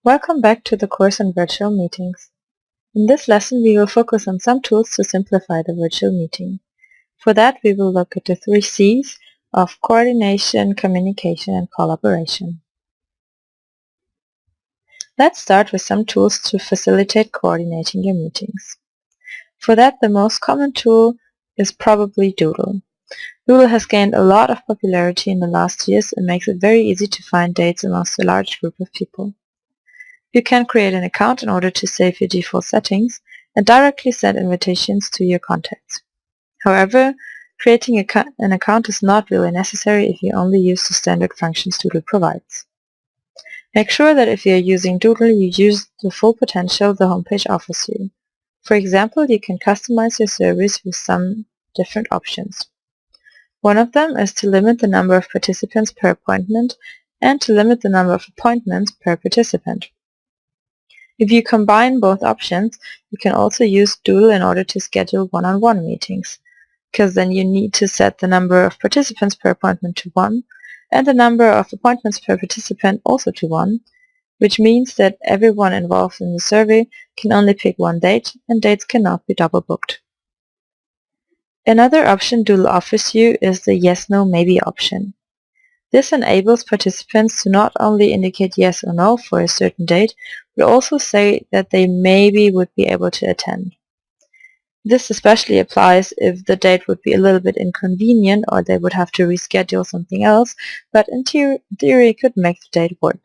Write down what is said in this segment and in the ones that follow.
Welcome back to the course on virtual meetings. In this lesson, we will focus on some tools to simplify the virtual meeting. For that, we will look at the 3 C's of coordination, communication, and collaboration. Let's start with some tools to facilitate coordinating your meetings. For that, the most common tool is probably Doodle. Doodle has gained a lot of popularity in the last years and makes it very easy to find dates amongst a large group of people. You can create an account in order to save your default settings and directly send invitations to your contacts. However, creating an account is not really necessary if you only use the standard functions Doodle provides. Make sure that if you are using Doodle, you use the full potential the homepage offers you. For example, you can customize your service with some different options. One of them is to limit the number of participants per appointment and to limit the number of appointments per participant. If you combine both options, you can also use Doodle in order to schedule one-on-one meetings, because then you need to set the number of participants per appointment to 1 and the number of appointments per participant also to 1, which means that everyone involved in the survey can only pick one date and dates cannot be double booked. Another option Doodle offers you is the yes-no-maybe option. This enables participants to not only indicate yes or no for a certain date, but also say that they maybe would be able to attend. This especially applies if the date would be a little bit inconvenient or they would have to reschedule something else, but in theory could make the date work.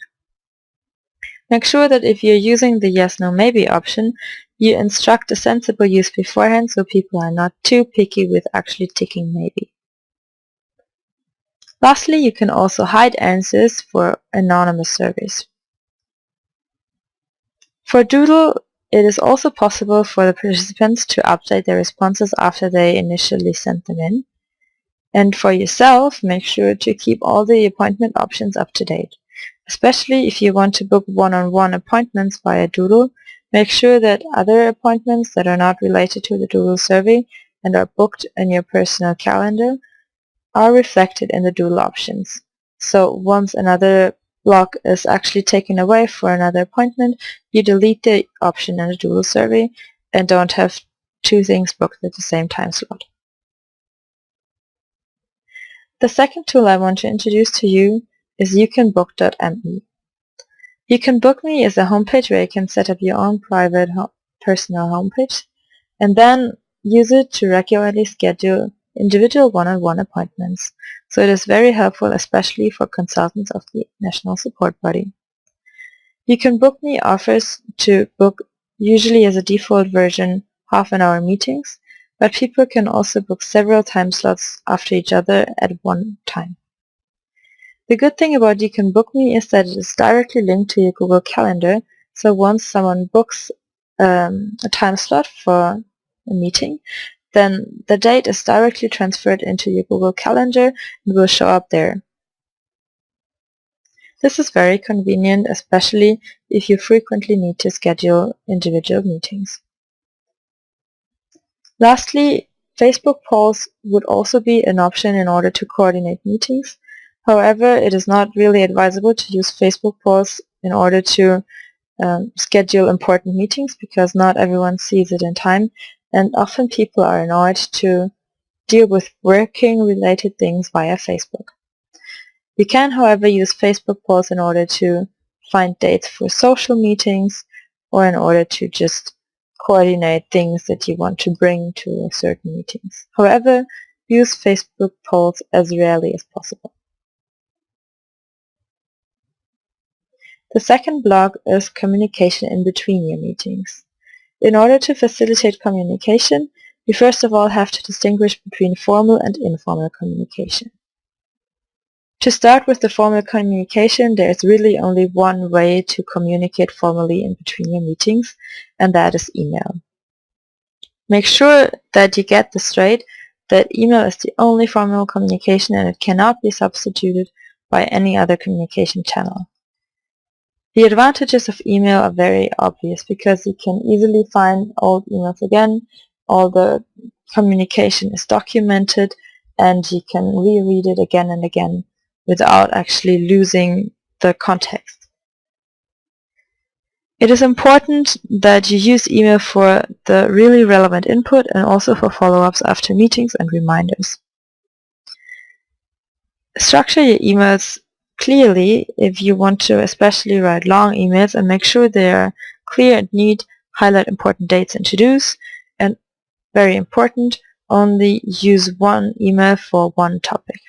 Make sure that if you're using the yes-no-maybe option, you instruct a sensible use beforehand so people are not too picky with actually ticking maybe. Lastly, you can also hide answers for anonymous surveys. For Doodle, it is also possible for the participants to update their responses after they initially sent them in. And for yourself, make sure to keep all the appointment options up to date. Especially if you want to book one-on-one appointments via Doodle, make sure that other appointments that are not related to the Doodle survey and are booked in your personal calendar are reflected in the Doodle options. So once another block is actually taken away for another appointment, you delete the option in the Doodle survey and don't have 2 things booked at the same time slot. The second tool I want to introduce to you is youcanbook.me. YouCanBookMe is a homepage where you can set up your own private personal homepage and then use it to regularly schedule individual one-on-one appointments, so it is very helpful especially for consultants of the National Support Body. YouCanBookMe offers to book, usually as a default version, half-an-hour meetings, but people can also book several time slots after each other at one time. The good thing about YouCanBookMe is that it is directly linked to your Google Calendar, so once someone books a time slot for a meeting, then the date is directly transferred into your Google Calendar and will show up there. This is very convenient, especially if you frequently need to schedule individual meetings. Lastly, Facebook polls would also be an option in order to coordinate meetings. However, it is not really advisable to use Facebook polls in order to schedule important meetings because not everyone sees it in time, and often people are annoyed to deal with working-related things via Facebook. You can, however, use Facebook polls in order to find dates for social meetings or in order to just coordinate things that you want to bring to certain meetings. However, use Facebook polls as rarely as possible. The second block is communication in between your meetings. In order to facilitate communication, you first of all have to distinguish between formal and informal communication. To start with the formal communication, there is really only one way to communicate formally in between your meetings, and that is email. Make sure that you get this straight, that email is the only formal communication and it cannot be substituted by any other communication channel. The advantages of email are very obvious because you can easily find old emails again, all the communication is documented, and you can reread it again and again without actually losing the context. It is important that you use email for the really relevant input and also for follow-ups after meetings and reminders. Structure your emails clearly if you want to especially write long emails, and make sure they are clear and neat. Highlight important dates and to-dos, and very important, only use one email for one topic.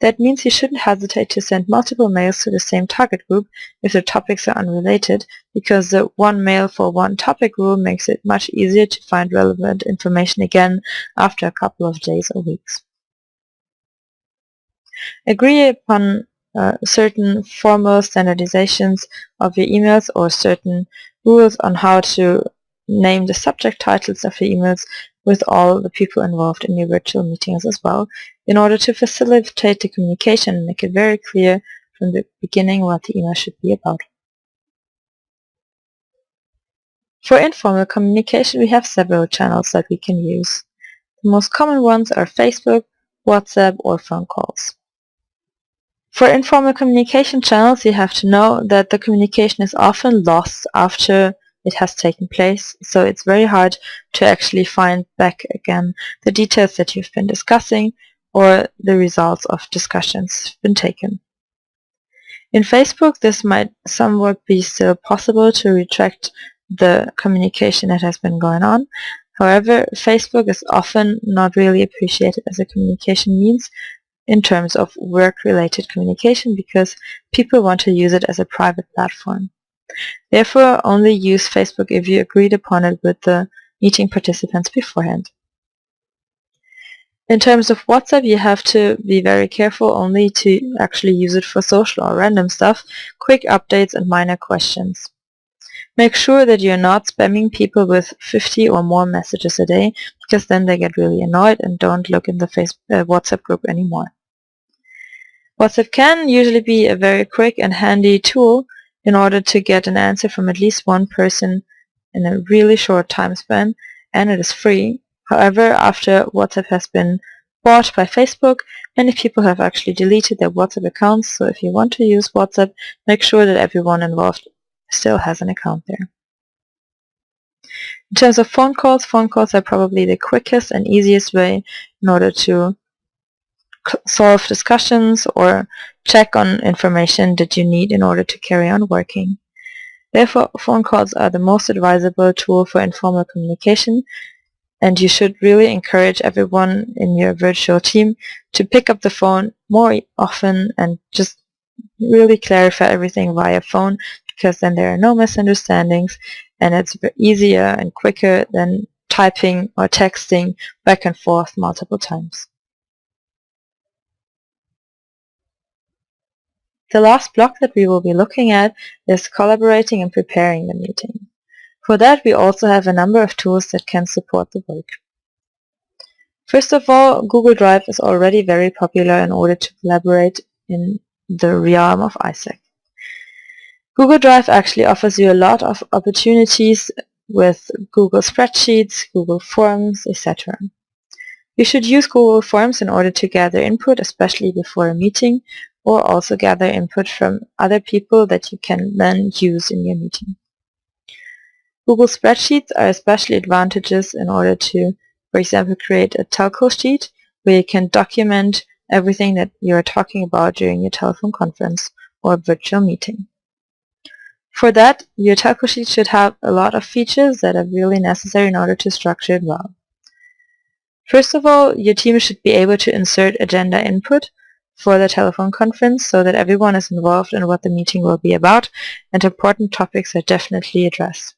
That means you shouldn't hesitate to send multiple mails to the same target group if the topics are unrelated, because the one mail for one topic rule makes it much easier to find relevant information again after a couple of days or weeks. Agree upon certain formal standardizations of your emails or certain rules on how to name the subject titles of your emails with all the people involved in your virtual meetings as well, in order to facilitate the communication and make it very clear from the beginning what the email should be about. For informal communication, we have several channels that we can use. The most common ones are Facebook, WhatsApp, or phone calls. For informal communication channels, you have to know that the communication is often lost after it has taken place, so it's very hard to actually find back again the details that you've been discussing or the results of discussions been taken. In Facebook, this might somewhat be still possible to retract the communication that has been going on. However, Facebook is often not really appreciated as a communication means in terms of work-related communication, because people want to use it as a private platform. Therefore, only use Facebook if you agreed upon it with the meeting participants beforehand. In terms of WhatsApp, you have to be very careful only to actually use it for social or random stuff, quick updates and minor questions. Make sure that you're not spamming people with 50 or more messages a day, because then they get really annoyed and don't look in the WhatsApp group anymore. WhatsApp can usually be a very quick and handy tool in order to get an answer from at least one person in a really short time span, and it is free. However, after WhatsApp has been bought by Facebook, many people have actually deleted their WhatsApp accounts, so if you want to use WhatsApp, make sure that everyone involved still has an account there. In terms of phone calls are probably the quickest and easiest way in order to solve discussions or check on information that you need in order to carry on working. Therefore, phone calls are the most advisable tool for informal communication, and you should really encourage everyone in your virtual team to pick up the phone more often and just really clarify everything via phone, because then there are no misunderstandings and it's easier and quicker than typing or texting back and forth multiple times. The last block that we will be looking at is collaborating and preparing the meeting. For that, we also have a number of tools that can support the work. First of all, Google Drive is already very popular in order to collaborate in the realm of ISAC. Google Drive actually offers you a lot of opportunities with Google Spreadsheets, Google Forms, etc. You should use Google Forms in order to gather input, especially before a meeting, or also gather input from other people that you can then use in your meeting. Google Spreadsheets are especially advantageous in order to, for example, create a telco sheet where you can document everything that you are talking about during your telephone conference or virtual meeting. For that, your telco sheet should have a lot of features that are really necessary in order to structure it well. First of all, your team should be able to insert agenda input for the telephone conference so that everyone is involved in what the meeting will be about and important topics are definitely addressed.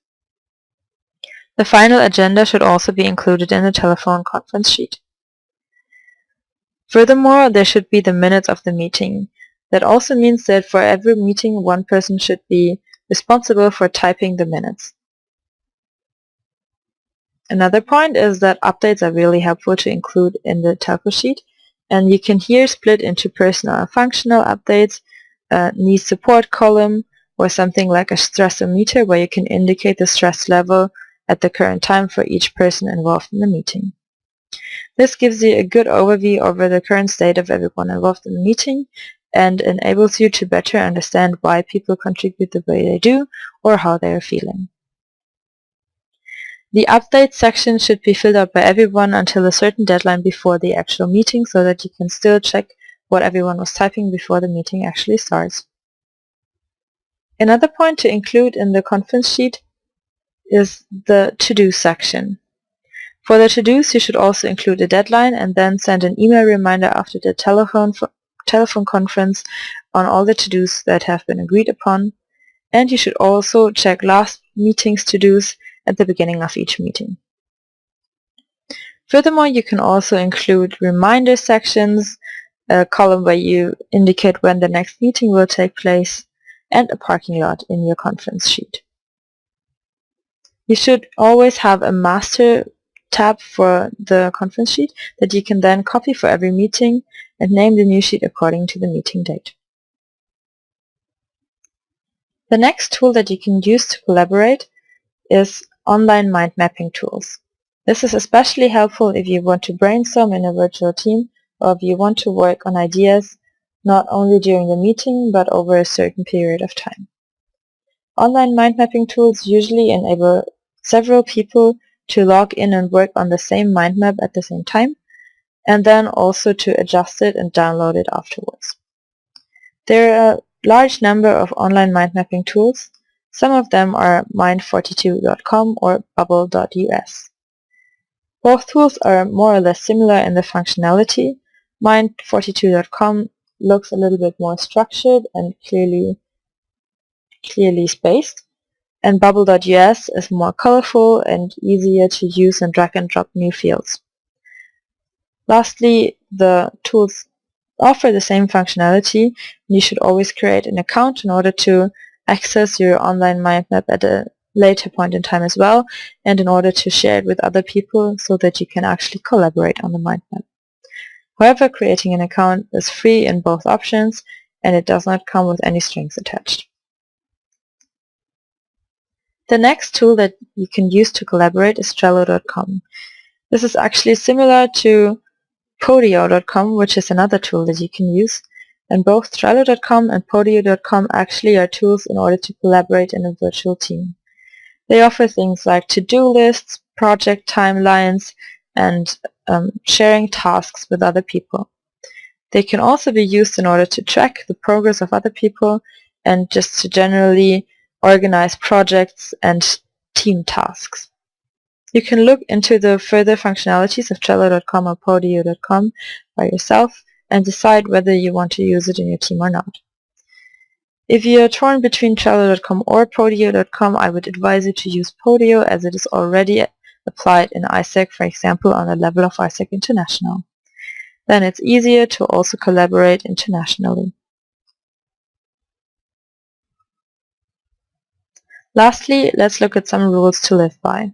The final agenda should also be included in the telephone conference sheet. Furthermore, there should be the minutes of the meeting. That also means that for every meeting, one person should be responsible for typing the minutes. Another point is that updates are really helpful to include in the telco sheet, and you can here split into personal and functional updates, needs support column, or something like a stressometer where you can indicate the stress level at the current time for each person involved in the meeting. This gives you a good overview over the current state of everyone involved in the meeting, and enables you to better understand why people contribute the way they do or how they are feeling. The update section should be filled out by everyone until a certain deadline before the actual meeting so that you can still check what everyone was typing before the meeting actually starts. Another point to include in the conference sheet is the to-do section. For the to-dos, you should also include a deadline and then send an email reminder after the telephone conference on all the to-dos that have been agreed upon, and you should also check last meeting's to-dos at the beginning of each meeting. Furthermore, you can also include reminder sections, a column where you indicate when the next meeting will take place, and a parking lot in your conference sheet. You should always have a master tab for the conference sheet that you can then copy for every meeting and name the new sheet according to the meeting date. The next tool that you can use to collaborate is online mind mapping tools. This is especially helpful if you want to brainstorm in a virtual team or if you want to work on ideas not only during the meeting but over a certain period of time. Online mind mapping tools usually enable several people to log in and work on the same mind map at the same time, and then also to adjust it and download it afterwards. There are a large number of online mind mapping tools. Some of them are mind42.com or bubble.us. Both tools are more or less similar in the functionality. Mind42.com looks a little bit more structured and clearly spaced, and bubble.us is more colorful and easier to use and drag and drop new fields. Lastly, the tools offer the same functionality. You should always create an account in order to access your online mind map at a later point in time as well, and in order to share it with other people so that you can actually collaborate on the mind map. However, creating an account is free in both options, and it does not come with any strings attached. The next tool that you can use to collaborate is Trello.com. This is actually similar to Podio.com, which is another tool that you can use, and both Trello.com and Podio.com actually are tools in order to collaborate in a virtual team. They offer things like to-do lists, project timelines, and sharing tasks with other people. They can also be used in order to track the progress of other people and just to generally organize projects and team tasks. You can look into the further functionalities of Trello.com or Podio.com by yourself and decide whether you want to use it in your team or not. If you are torn between Trello.com or Podio.com, I would advise you to use Podio as it is already applied in ISAC, for example, on the level of ISAC International. Then it's easier to also collaborate internationally. Lastly, let's look at some rules to live by.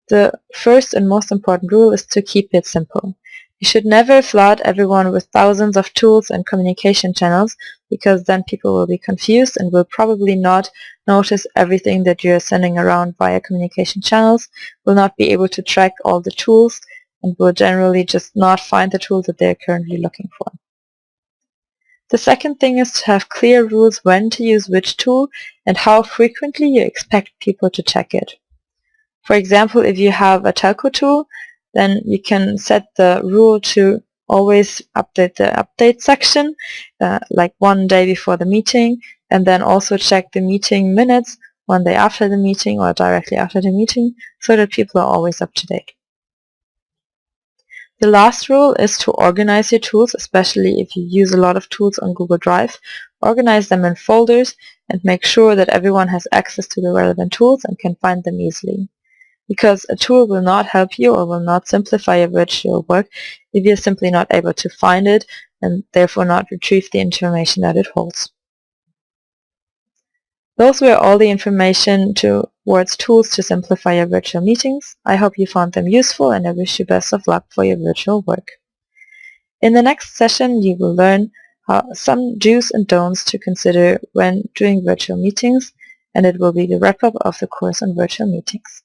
The first and most important rule is to keep it simple. You should never flood everyone with thousands of tools and communication channels, because then people will be confused and will probably not notice everything that you are sending around via communication channels, will not be able to track all the tools, and will generally just not find the tool that they are currently looking for. The second thing is to have clear rules when to use which tool and how frequently you expect people to check it. For example, if you have a telco tool, then you can set the rule to always update the update section, like one day before the meeting, and then also check the meeting minutes one day after the meeting or directly after the meeting, so that people are always up to date. The last rule is to organize your tools, especially if you use a lot of tools on Google Drive. Organize them in folders and make sure that everyone has access to the relevant tools and can find them easily. Because a tool will not help you or will not simplify your virtual work if you're simply not able to find it and therefore not retrieve the information that it holds. Those were all the information towards tools to simplify your virtual meetings. I hope you found them useful, and I wish you best of luck for your virtual work. In the next session, you will learn some do's and don'ts to consider when doing virtual meetings, and it will be the wrap-up of the course on virtual meetings.